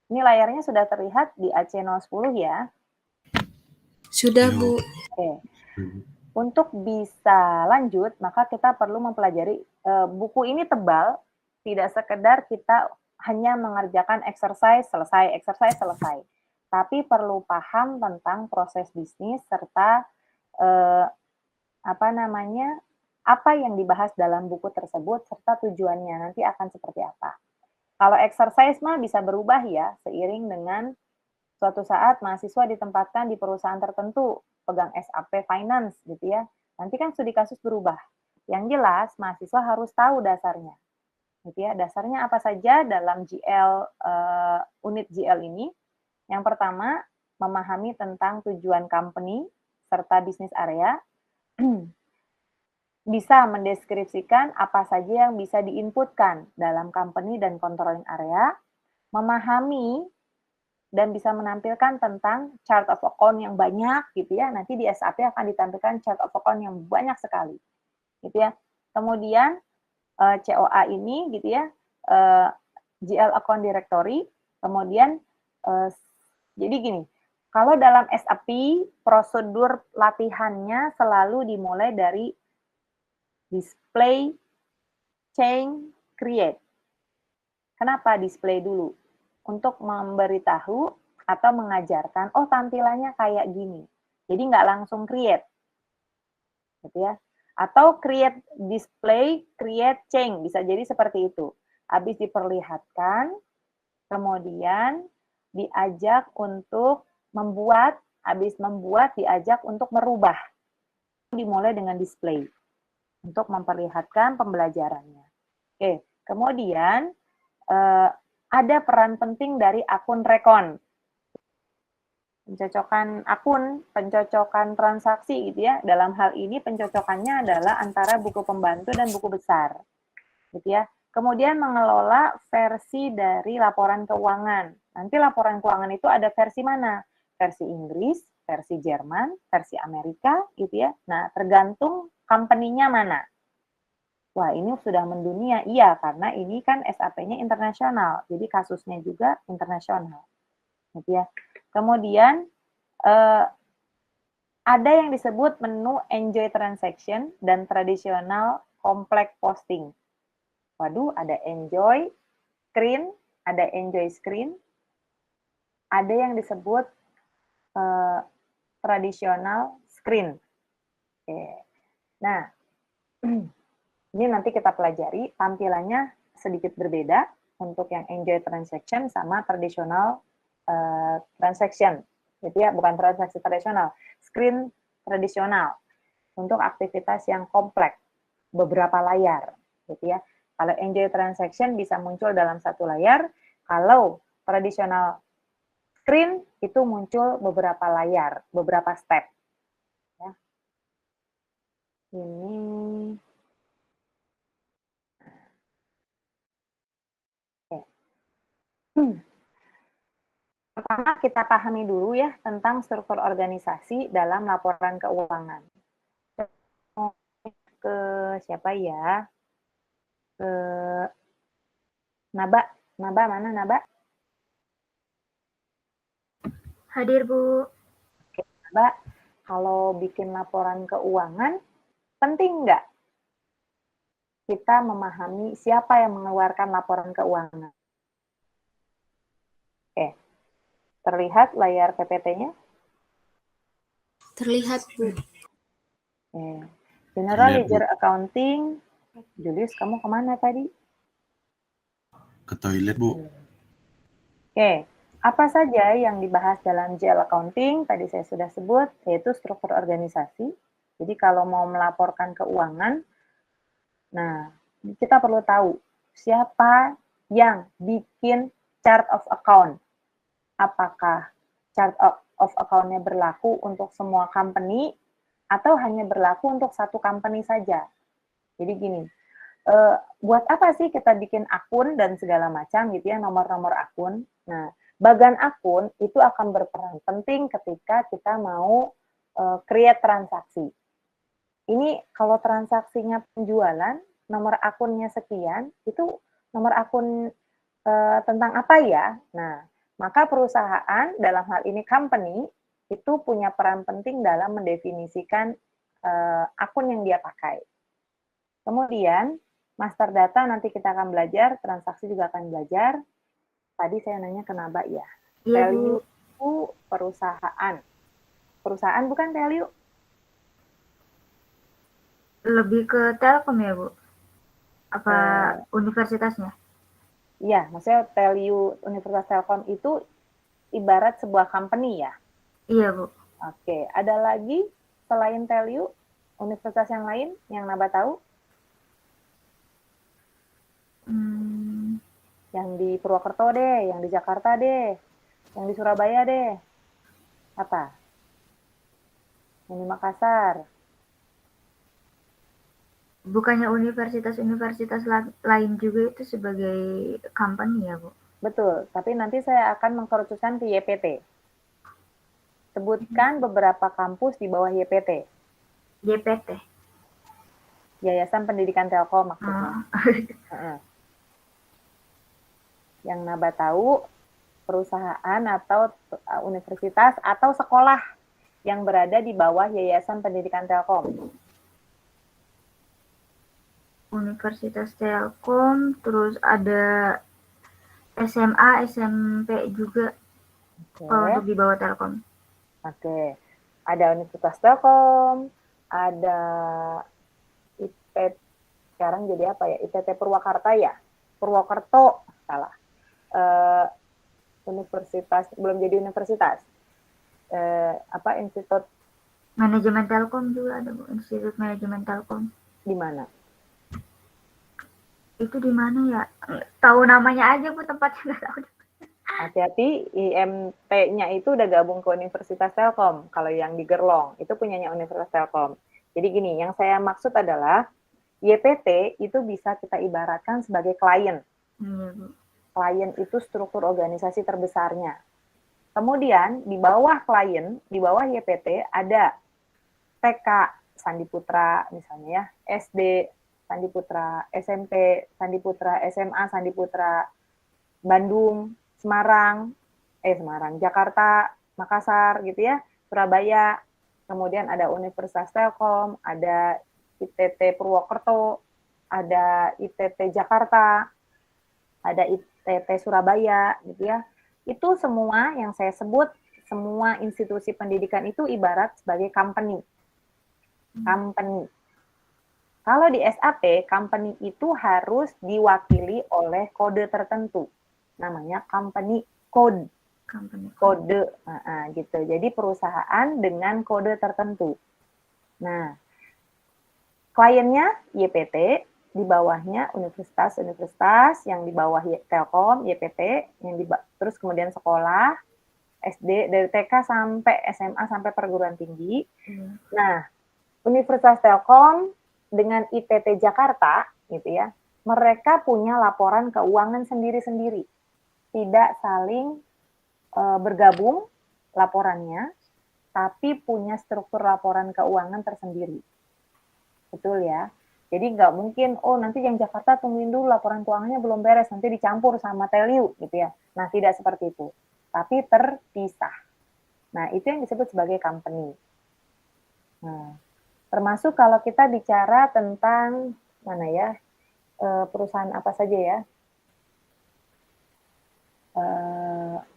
Ini layarnya sudah terlihat di AC010 ya? Sudah, Bu. Oke. Untuk bisa lanjut, maka kita perlu mempelajari buku ini tebal, tidak sekedar kita hanya mengerjakan exercise selesai, tapi perlu paham tentang proses bisnis serta apa yang dibahas dalam buku tersebut serta tujuannya nanti akan seperti apa. Kalau exercise mah bisa berubah ya seiring dengan suatu saat mahasiswa ditempatkan di perusahaan tertentu, pegang SAP Finance gitu ya. Nanti kan studi kasus berubah. Yang jelas mahasiswa harus tahu dasarnya. Gitu ya. Dasarnya apa saja dalam unit GL ini? Yang pertama, memahami tentang tujuan company serta bisnis area. Bisa mendeskripsikan apa saja yang bisa diinputkan dalam company dan controlling area, memahami dan bisa menampilkan tentang chart of account yang banyak gitu ya. Nanti di SAP akan ditampilkan chart of account yang banyak sekali. Gitu ya. Kemudian COA ini gitu ya, GL account directory, kemudian jadi gini, kalau dalam SAP prosedur latihannya selalu dimulai dari display, change, create. Kenapa display dulu? Untuk memberitahu atau mengajarkan, oh tampilannya kayak gini. Jadi nggak langsung create. Gitu ya. Atau create display, create change. Bisa jadi seperti itu. Habis diperlihatkan, kemudian diajak untuk membuat, habis membuat diajak untuk merubah. Dimulai dengan display. Untuk memperlihatkan pembelajarannya. Oke, kemudian ada peran penting dari akun rekon. Pencocokan akun, pencocokan transaksi gitu ya. Dalam hal ini pencocokannya adalah antara buku pembantu dan buku besar. Gitu ya. Kemudian mengelola versi dari laporan keuangan. Nanti laporan keuangan itu ada versi mana? Versi Inggris, versi Jerman, versi Amerika gitu ya. Nah, tergantung company-nya mana. Wah, ini sudah mendunia. Iya, karena ini kan SAP-nya internasional. Jadi kasusnya juga internasional. Gitu ya. Kemudian ada yang disebut menu enjoy transaction dan tradisional complex posting. Waduh, ada enjoy screen, ada yang disebut tradisional screen. Oke. Nah, ini nanti kita pelajari tampilannya sedikit berbeda untuk yang enjoy transaction sama tradisional transaction. Gitu ya, bukan transaksi tradisional, screen tradisional untuk aktivitas yang kompleks, beberapa layar, gitu ya. Kalau enjoy transaction bisa muncul dalam satu layar, kalau tradisional screen itu muncul beberapa layar, beberapa step. Ya. Ini pertama kita pahami dulu ya tentang struktur organisasi dalam laporan keuangan. Ke siapa ya? Ke Naba. Naba mana Naba? Hadir, Bu. Oke, Naba, kalau bikin laporan keuangan, penting nggak kita memahami siapa yang mengeluarkan laporan keuangan? Oke, terlihat layar PPT-nya? Terlihat, Bu. Oke. General Ledger Accounting. Julius, kamu kemana tadi? Ke toilet, Bu. Oke, apa saja yang dibahas dalam GL Accounting? Tadi saya sudah sebut, yaitu struktur organisasi. Jadi kalau mau melaporkan keuangan, nah kita perlu tahu siapa yang bikin chart of account. Apakah chart of account-nya berlaku untuk semua company atau hanya berlaku untuk satu company saja. Jadi gini, buat apa sih kita bikin akun dan segala macam gitu ya, nomor-nomor akun. Nah, bagan akun itu akan berperan penting ketika kita mau create transaksi. Ini kalau transaksinya penjualan, nomor akunnya sekian, itu nomor akun tentang apa ya? Nah, Maka perusahaan, dalam hal ini company, itu punya peran penting dalam mendefinisikan akun yang dia pakai. Kemudian, master data nanti kita akan belajar, transaksi juga akan belajar. Tadi saya nanya kenapa ya? Iya, Value Bu. itu perusahaan. Perusahaan bukan value? Lebih ke Telkom ya, Bu? Apa universitasnya? Iya, maksudnya value Universitas Telkom itu ibarat sebuah company ya? Iya, Bu. Oke, ada lagi selain value universitas yang lain yang Naba tahu? Yang di Purwokerto deh, yang di Jakarta deh, yang di Surabaya deh. Apa? Yang di Makassar. Bukannya universitas-universitas lain juga itu sebagai company ya, Bu? Betul, tapi nanti saya akan mengkerucutkan ke YPT. Sebutkan beberapa kampus di bawah YPT. YPT. Yayasan Pendidikan Telkom maksudnya. Yang Naba tahu, perusahaan atau universitas atau sekolah yang berada di bawah Yayasan Pendidikan Telkom. Universitas Telkom, terus ada SMA, SMP juga kalau untuk di bawah Telkom. Oke. Ada Universitas Telkom, ada IPT, sekarang jadi apa ya? IPT Purwakarta ya? Purwokerto, salah. Universitas, belum jadi universitas. Institut Manajemen Telkom juga ada, Bu. Institut Manajemen Telkom. di mana? Itu di mana ya? Tahu namanya aja, Bu, tempatnya nggak tahu. Hati-hati, IMT-nya itu udah gabung ke Universitas Telkom. Kalau yang di Gerlong, itu punyanya Universitas Telkom. Jadi gini, yang saya maksud adalah YPT itu bisa kita ibaratkan sebagai klien. Klien itu struktur organisasi terbesarnya. Kemudian di bawah klien, di bawah YPT ada TK Sandi Putra misalnya ya, SD Sandi Putra, SMP Sandi Putra, SMA Sandi Putra, Bandung, Semarang, Jakarta, Makassar gitu ya, Surabaya, kemudian ada Universitas Telkom, ada ITT Purwokerto, ada ITT Jakarta, ada ITT Surabaya gitu ya. Itu semua yang saya sebut, semua institusi pendidikan itu ibarat sebagai company. Company. Kalau di SAP, company itu harus diwakili oleh kode tertentu. Namanya company code. Kode, gitu. Jadi perusahaan dengan kode tertentu. Nah, kliennya YPT, di bawahnya universitas-universitas, yang di bawah Telkom, YPT, terus kemudian sekolah, SD, dari TK sampai SMA, sampai perguruan tinggi. Nah, Universitas Telkom dengan ITT Jakarta, gitu ya, mereka punya laporan keuangan sendiri-sendiri. Tidak saling bergabung laporannya, tapi punya struktur laporan keuangan tersendiri. Betul ya? Jadi nggak mungkin, nanti yang Jakarta tungguin dulu laporan keuangannya belum beres, nanti dicampur sama Teliu, gitu ya. Nah, tidak seperti itu. Tapi terpisah. Nah, itu yang disebut sebagai company. Nah, termasuk kalau kita bicara tentang, perusahaan apa saja ya.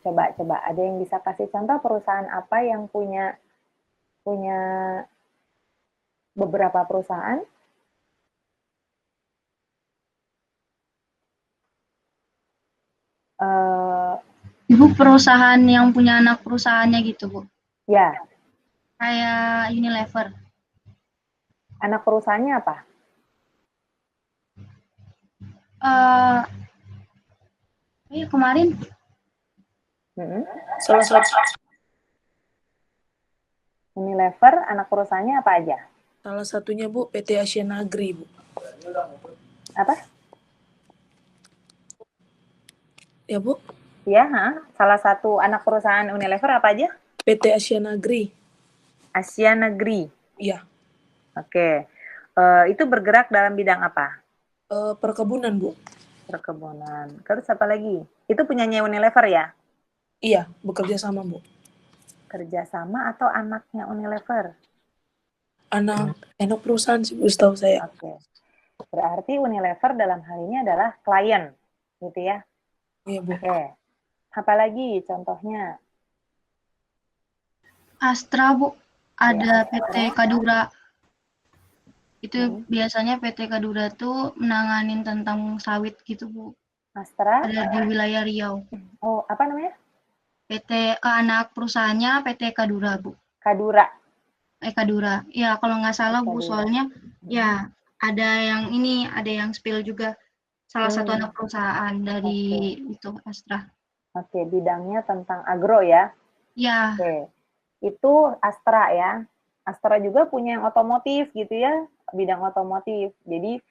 Coba ada yang bisa kasih contoh perusahaan apa yang punya beberapa perusahaan? Ibu perusahaan yang punya anak perusahaannya gitu, Bu? Ya. Kayak Unilever. Anak perusahaannya apa? Kemarin. Salah satu. Unilever, anak perusahaannya apa aja? Salah satunya, Bu, PT Asiana Agri, Bu. Apa? Ya, Bu? Ya, salah satu anak perusahaan Unilever apa aja? PT Asiana Agri. Asiana Agri. Iya. Oke. Itu bergerak dalam bidang apa? Perkebunan, Bu. Perkebunan. Terus apa lagi? Itu punyanya Unilever ya? Iya, bekerja sama, Bu. Kerjasama atau anaknya Unilever? Anak perusahaan sih, Bu, setahu saya. Oke. Berarti Unilever dalam hal ini adalah klien, gitu ya. Iya, Bu. Oke. Apalagi contohnya? Astra, Bu. Ada Astra. PT Kadura. Itu Hmm. biasanya PT Kadura tuh menanganin tentang sawit gitu, Bu. Astra? Ada di wilayah Riau. Oh, apa namanya? Anak perusahaannya PT Kadura, Bu. Kadura. Kadura. Ya, kalau nggak salah, Bu, Kadura. soalnya ya ada yang spill juga. Salah satu anak perusahaan dari itu Astra. Oke, bidangnya tentang agro ya? Ya, Oke, itu Astra ya. Astra juga punya yang otomotif gitu ya, bidang otomotif. Jadi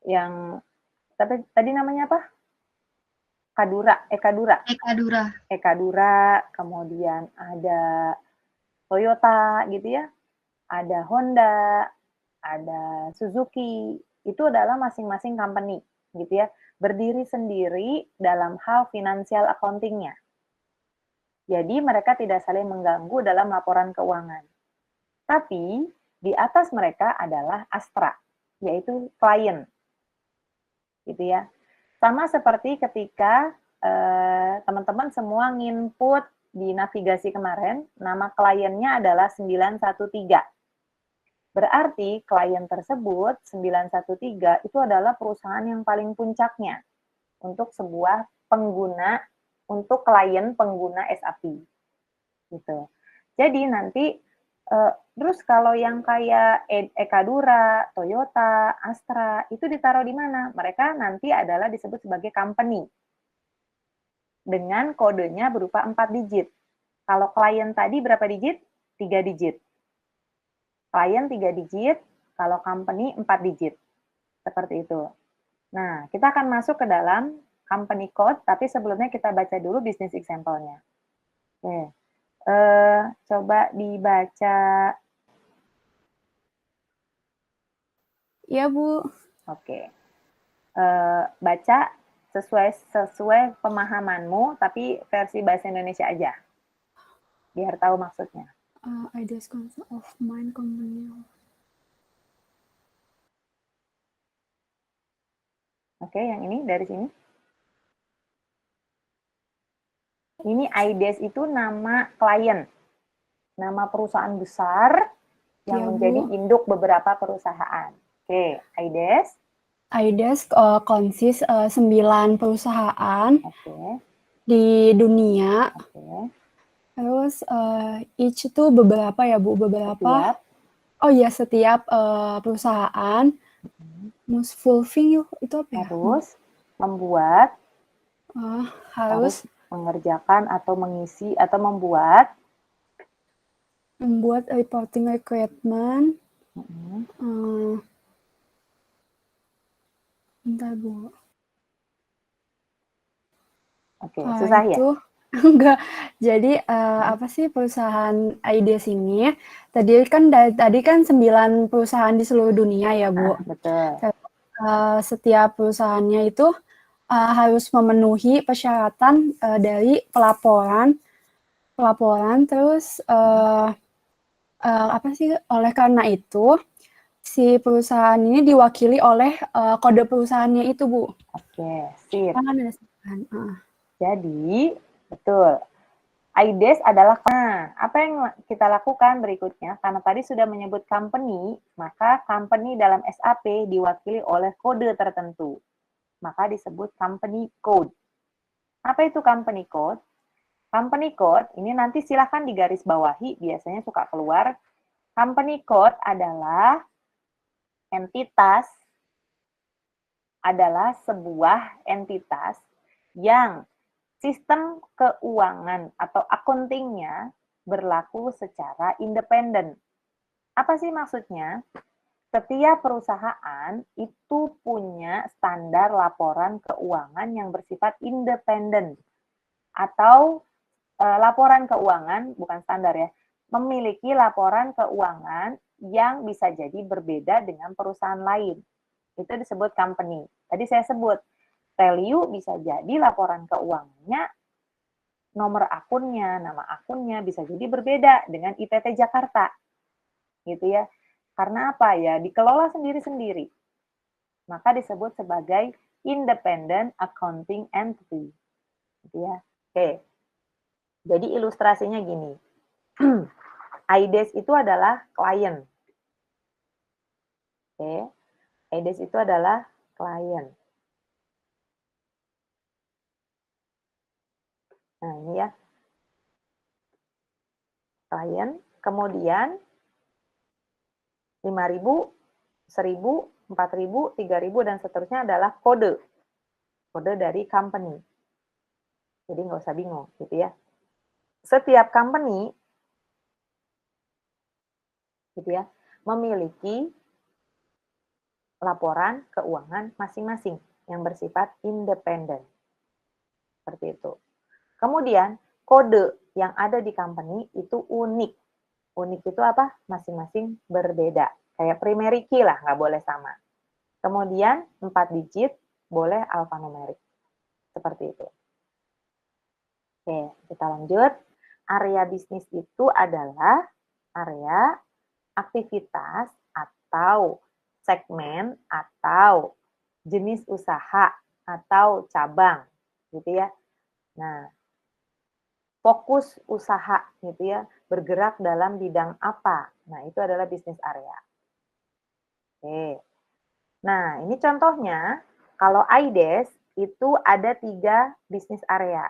yang tadi namanya apa? Kadura, Kadura. Kadura. Kadura, kemudian ada Toyota gitu ya, ada Honda, ada Suzuki. Itu adalah masing-masing company gitu ya, berdiri sendiri dalam hal financial accounting-nya. Jadi mereka tidak saling mengganggu dalam laporan keuangan. Tapi di atas mereka adalah Astra, yaitu klien. Gitu ya. Sama seperti ketika teman-teman semua nginput di navigasi kemarin, nama kliennya adalah 913. Berarti klien tersebut 913 itu adalah perusahaan yang paling puncaknya untuk sebuah pengguna, untuk klien pengguna SAP. Gitu. Jadi nanti terus kalau yang kayak Kadura, Toyota, Astra itu ditaruh di mana? Mereka nanti adalah disebut sebagai company dengan kodenya berupa 4 digit. Kalau klien tadi berapa digit? 3 digit. Klien 3 digit, kalau company 4 digit. Seperti itu. Nah, kita akan masuk ke dalam company code, tapi sebelumnya kita baca dulu bisnis example-nya. Oke. Coba dibaca. Iya, Bu. Oke. Baca sesuai pemahamanmu, tapi versi bahasa Indonesia aja. Biar tahu maksudnya. Ideas of mind company. Oke, yang ini dari sini. Ini IDES itu nama klien. Nama perusahaan besar yang Iya, Bu. menjadi induk beberapa perusahaan. Oke, IDES. IDES konsis 9 perusahaan Oke, di dunia. oke. Terus each itu beberapa ya, Bu, beberapa. Siap. Oh iya, setiap perusahaan must fulfill itu apa ya? Harus membuat, harus mengerjakan atau mengisi atau membuat reporting requirement. Bentar, Bu. Oke, susah ya? Enggak. Jadi apa sih perusahaan IDES ini? Tadi kan 9 perusahaan di seluruh dunia ya, Bu. Betul. Setiap perusahaannya itu harus memenuhi persyaratan dari pelaporan terus apa sih? Oleh karena itu si perusahaan ini diwakili oleh kode perusahaannya itu, Bu. Oke, sip. Kan ada Jadi, betul. IDES adalah, apa yang kita lakukan berikutnya? Karena tadi sudah menyebut company, maka company dalam SAP diwakili oleh kode tertentu. Maka disebut company code. Apa itu company code? Company code, ini nanti silahkan digaris bawahi, biasanya suka keluar. Company code adalah sebuah entitas yang sistem keuangan atau accounting-nya berlaku secara independen. Apa sih maksudnya? Setiap perusahaan itu punya standar laporan keuangan yang bersifat independen. Atau laporan keuangan, bukan standar ya, memiliki laporan keuangan yang bisa jadi berbeda dengan perusahaan lain. Itu disebut company. Tadi saya sebut, value bisa jadi laporan keuangannya nomor akunnya, nama akunnya bisa jadi berbeda dengan IPT Jakarta. Gitu ya. Karena apa ya? Dikelola sendiri-sendiri. Maka disebut sebagai independent accounting entity. Gitu ya. Oke. Jadi ilustrasinya gini. IDES itu adalah klien. Oke. IDES itu adalah klien. Nah, ini ya. Klien, kemudian 5.000, 1.000, 4.000, 3.000, dan seterusnya adalah kode. Kode dari company. Jadi nggak usah bingung, gitu ya. Setiap company, gitu ya, memiliki laporan keuangan masing-masing yang bersifat independen. Seperti itu. Kemudian, kode yang ada di company itu unik. Unik itu apa? Masing-masing berbeda. Kayak primary key lah, nggak boleh sama. Kemudian, 4 digit, boleh alfanumerik. Seperti itu. Oke, kita lanjut. Area bisnis itu adalah area aktivitas atau segmen atau jenis usaha atau cabang, gitu ya. Nah, fokus usaha gitu ya, bergerak dalam bidang apa. Nah, itu adalah bisnis area. Oke. Nah, ini contohnya, kalau IDES itu ada 3 bisnis area.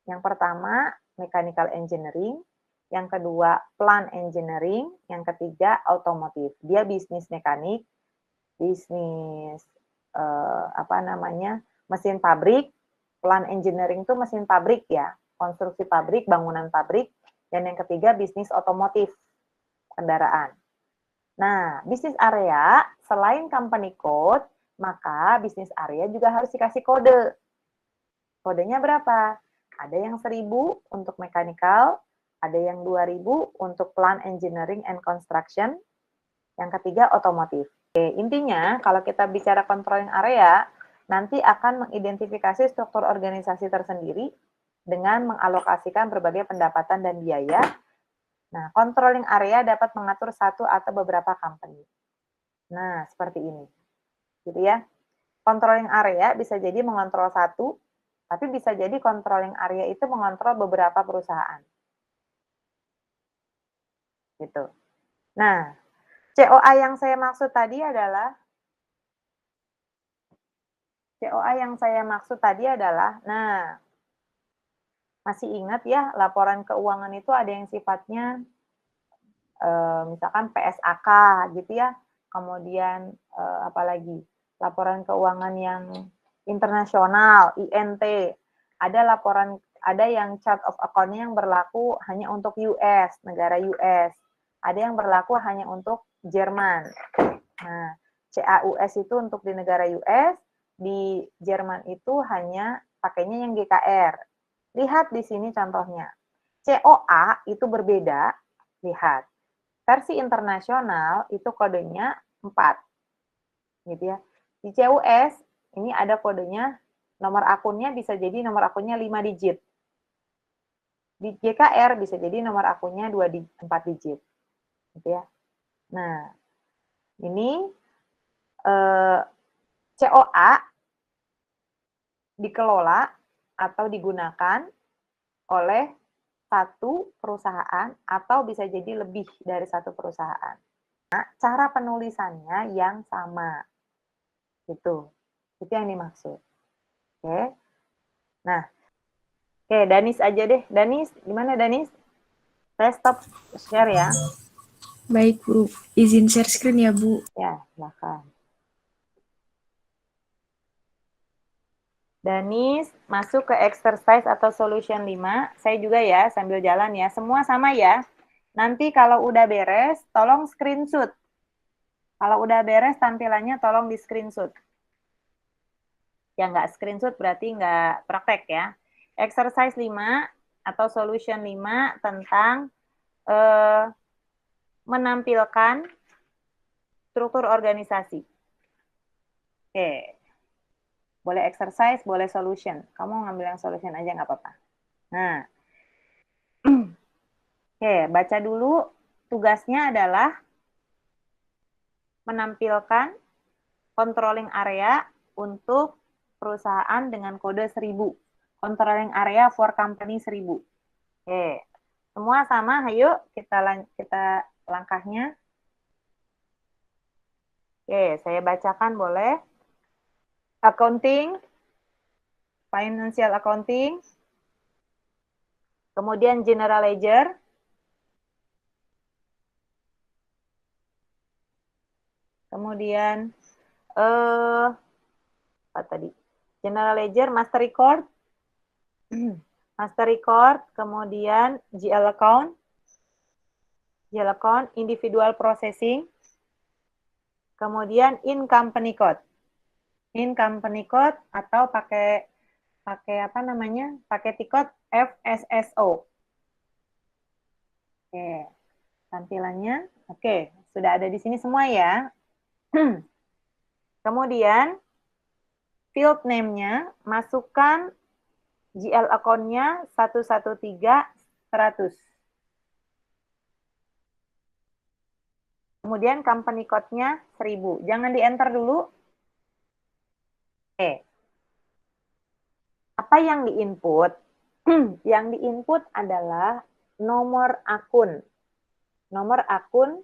Yang pertama, mechanical engineering, yang kedua, plant engineering, yang ketiga, otomotif. Dia bisnis mekanik, bisnis mesin pabrik. Plant engineering itu mesin pabrik ya, konstruksi pabrik, bangunan pabrik, dan yang ketiga bisnis otomotif, kendaraan. Nah, bisnis area selain company code, maka bisnis area juga harus dikasih kode. Kodenya berapa? Ada yang 1.000 untuk mechanical, ada yang 2.000 untuk plant engineering and construction, yang ketiga otomotif. Oke, intinya kalau kita bicara controlling area, nanti akan mengidentifikasi struktur organisasi tersendiri dengan mengalokasikan berbagai pendapatan dan biaya. Nah, controlling area dapat mengatur satu atau beberapa company. Nah, seperti ini. Gitu ya. Controlling area bisa jadi mengontrol satu, tapi bisa jadi controlling area itu mengontrol beberapa perusahaan. Gitu. Nah, COA yang saya maksud tadi adalah nah, masih ingat ya, laporan keuangan itu ada yang sifatnya misalkan PSAK gitu ya, kemudian apalagi laporan keuangan yang internasional, INT, ada yang chart of account yang berlaku hanya untuk US, negara US, ada yang berlaku hanya untuk Jerman. Nah, CAUS itu untuk di negara US, di Jerman itu hanya pakainya yang GKR. Lihat di sini contohnya. COA itu berbeda, lihat. Versi internasional itu kodenya 4. Gitu ya. Di CUS ini ada kodenya, nomor akunnya bisa jadi nomor akunnya 5 digit. Di GKR bisa jadi nomor akunnya 4 digit. Gitu ya. Nah, ini COA dikelola atau digunakan oleh satu perusahaan atau bisa jadi lebih dari satu perusahaan. Nah, cara penulisannya yang sama. Itu yang dimaksud. Oke. Nah, oke, Danis aja deh. Danis, gimana Danis? Saya stop share ya. Baik, Bu. Izin share screen ya, Bu. Ya, silakan. Danis, masuk ke exercise atau solution 5. Saya juga ya, sambil jalan ya. Semua sama ya. Nanti kalau udah beres, tolong screenshot. Kalau udah beres tampilannya tolong di screenshot. Yang nggak screenshot berarti nggak praktek ya. Exercise 5 atau solution 5 tentang menampilkan struktur organisasi. Oke. Boleh exercise, boleh solution. Kamu ngambil yang solution aja nggak apa-apa. Nah, Oke, baca dulu. Tugasnya adalah menampilkan controlling area untuk perusahaan dengan kode 1000. Controlling area for company 1000. Oke. Semua sama, ayo kita langkahnya. Oke, saya bacakan boleh. Accounting, financial accounting, kemudian general ledger, kemudian apa tadi? General ledger, master record, master record, kemudian GL account, individual processing, kemudian in company code. In company code atau pakai apa namanya? Pakai tikot FSSO. Oke. Tampilannya oke, sudah ada di sini semua ya. Kemudian field name-nya masukkan GL account-nya 113-100. Kemudian company code-nya 1000. Jangan di-enter dulu. Oke. Apa yang di-input? Yang di-input adalah nomor akun. Nomor akun,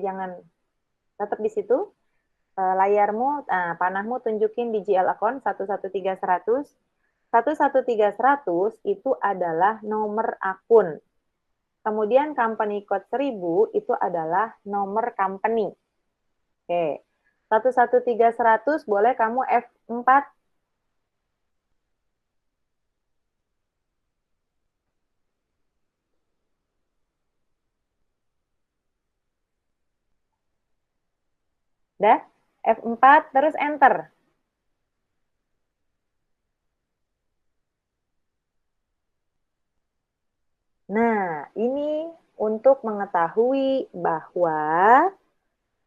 jangan tetap di situ. Layarmu, panahmu tunjukin di GL account 113-100. 113-100 itu adalah nomor akun. Kemudian company code 1000 itu adalah nomor company. Oke. 113-100 boleh kamu F4. Udah? F4 terus enter. Nah, ini untuk mengetahui bahwa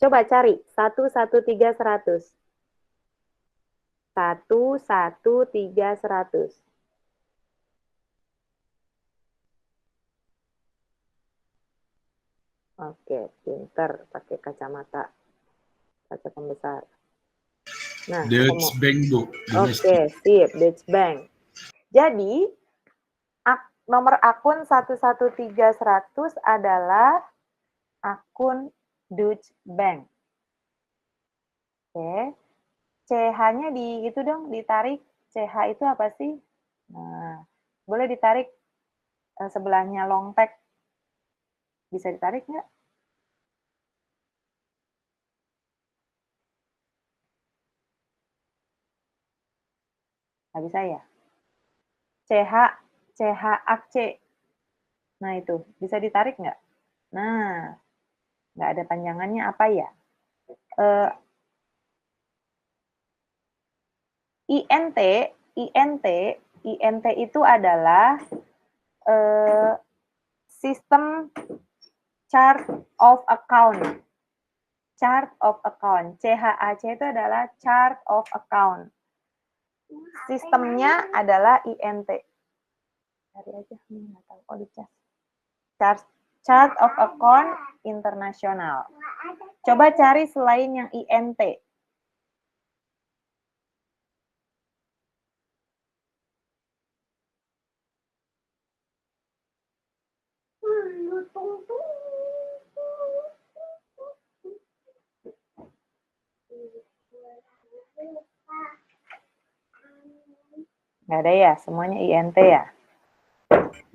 coba cari 113-100. 113-100. Oke, pinter pakai kacamata. Kaca pembesar. Nah, Deutsche Bank, Bu. Oke, sip, Deutsche Bank. Jadi, nomor akun 113-100 adalah akun Deutsche Bank. Oke. CH-nya di itu dong, ditarik. CH itu apa sih? Nah, boleh ditarik sebelahnya long tag. Bisa ditarik nggak? Nggak bisa ya? CHAC. Nah, itu. Bisa ditarik nggak? Nah, nggak ada panjangannya apa ya? INT itu adalah sistem chart of account. Chart of account. CHAC itu adalah chart of account. Sistemnya adalah INT. Cari aja, nggak tahu. Oh, dicas. Chart of account internasional. Coba cari selain yang INT. Nggak ada ya? Semuanya INT ya?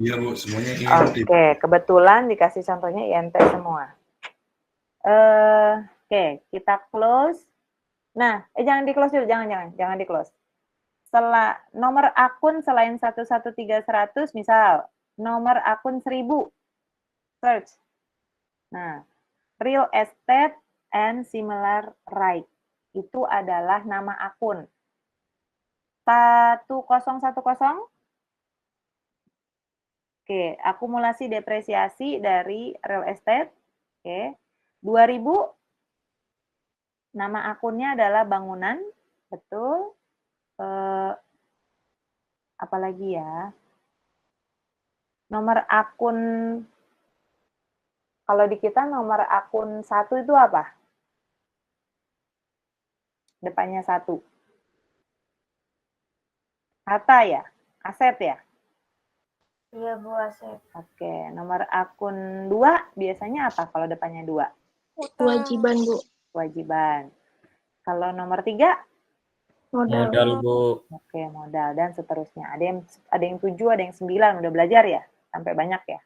Iya, Bu. Semuanya INT. Oke, kebetulan dikasih contohnya INT semua. Oke, kita close. Nah, jangan di-close dulu, jangan di-close. Nomor akun selain 113-100, misal nomor akun 1000, search. Nah, real estate and similar right, itu adalah nama akun. 1010, oke, akumulasi depresiasi dari real estate, oke. 2000, nama akunnya adalah bangunan, betul. Apalagi ya, nomor akun Kalau di kita nomor akun 1 itu apa? Depannya 1. Harta ya? Aset ya? Iya Bu, aset. Oke, nomor akun 2 biasanya apa kalau depannya 2? Kewajiban, Bu. Kewajiban. Kalau nomor 3? Modal, Bu. Oke, modal dan seterusnya. Ada yang 7, ada yang 9, udah belajar ya? Sampai banyak ya?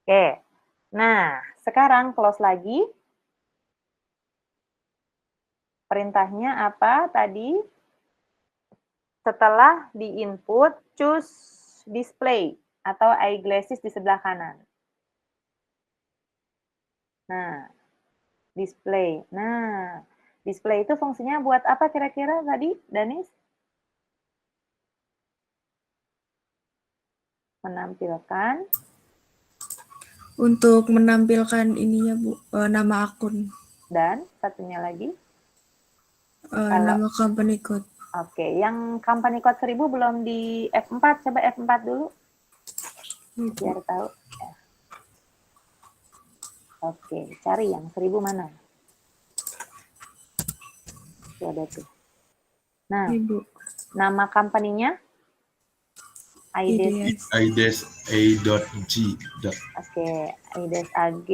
Oke. Nah, sekarang close lagi. Perintahnya apa tadi? Setelah di-input, choose display atau eyeglasses di sebelah kanan. Nah, display. Nah, display itu fungsinya buat apa kira-kira tadi, Danis? Menampilkan. Untuk menampilkan ininya Bu, nama akun, Dan satunya lagi. nama company code. Oke, yang company code 1000 belum di F4, coba F4 dulu. Biar tahu. Ya. Oke, cari yang 1000 mana? Tuh ada tuh. Nah, Ibu, nama company-nya? IDES. IDS. IDES.A.G. Oke, IDES AG.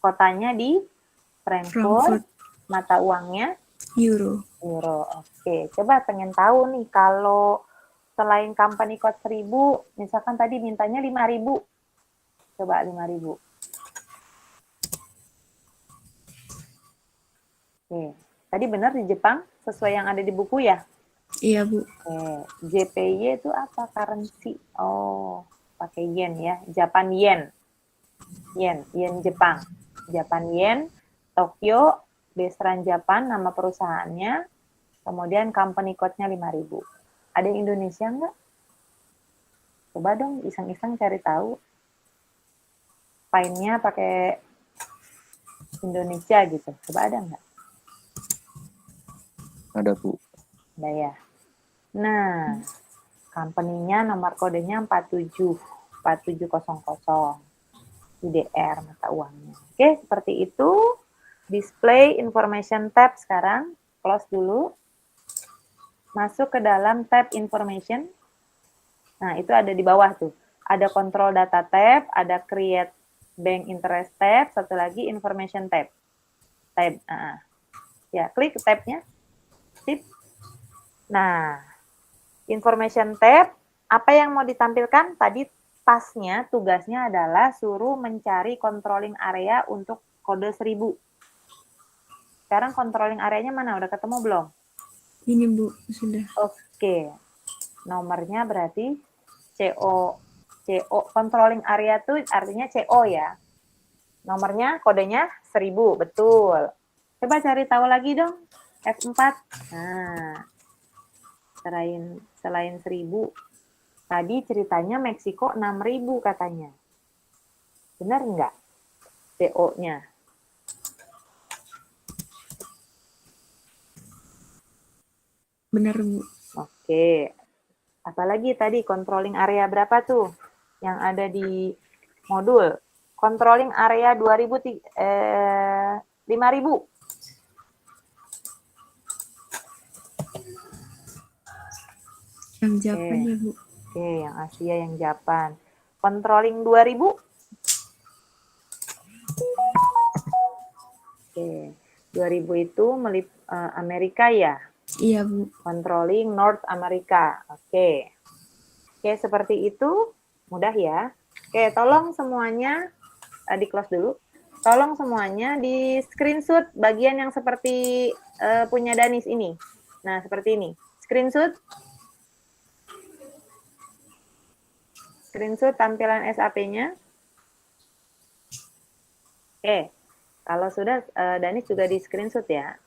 Kotanya di Frankfurt, Frankfurt. Mata uangnya? Euro. Euro. Oke, coba pengen tahu nih kalau selain company code 1000, misalkan tadi mintanya 5000. Coba 5000. Oke, tadi benar di Jepang sesuai yang ada di buku ya? Iya Bu. Oke, JPY itu apa? Currency. Oh, pakai yen ya. Japan yen. Yen Jepang. Japan yen, Tokyo, Bestran Japan, nama perusahaannya, kemudian company code-nya 5000. Ada yang Indonesia nggak? Coba dong iseng-iseng cari tahu. Fine-nya pakai Indonesia gitu. Coba ada nggak? Ada, Bu. Ada ya. Nah, company-nya nomor kodenya 4700 IDR mata uangnya. Oke, seperti itu. Display information tab sekarang. Close dulu. Masuk ke dalam tab information. Nah, itu ada di bawah tuh. Ada control data tab, ada create bank interest tab, satu lagi information tab. Ya, klik tabnya. Sip. Nah, information tab, apa yang mau ditampilkan? Tadi tasnya, tugasnya adalah suruh mencari controlling area untuk kode 1000. Sekarang controlling areanya mana? Udah ketemu belum? Ini Bu, sudah. Oke. Nomornya berarti CO. Controlling area itu artinya CO ya. Nomornya, kodenya 1000, betul. Coba cari tahu lagi dong. F4. Nah, selain 1000. Tadi ceritanya Meksiko 6000 katanya. Benar nggak? CO-nya. Benar Bu. Oke. Apalagi tadi controlling area berapa tuh yang ada di modul? Controlling area 5000. Yang Japan ya Bu. Oke, yang Asia, yang Japan. Controlling 2000. Oke, 2000 itu Amerika ya? Iya Bu. Controlling North America. Oke. Oke, seperti itu. Mudah ya. Oke, tolong semuanya, di close dulu. Tolong semuanya di screenshot bagian yang seperti punya Danis ini. Nah, seperti ini. Screenshot. Screenshot tampilan SAP-nya. Oke. Kalau sudah, Danis juga di screenshot ya.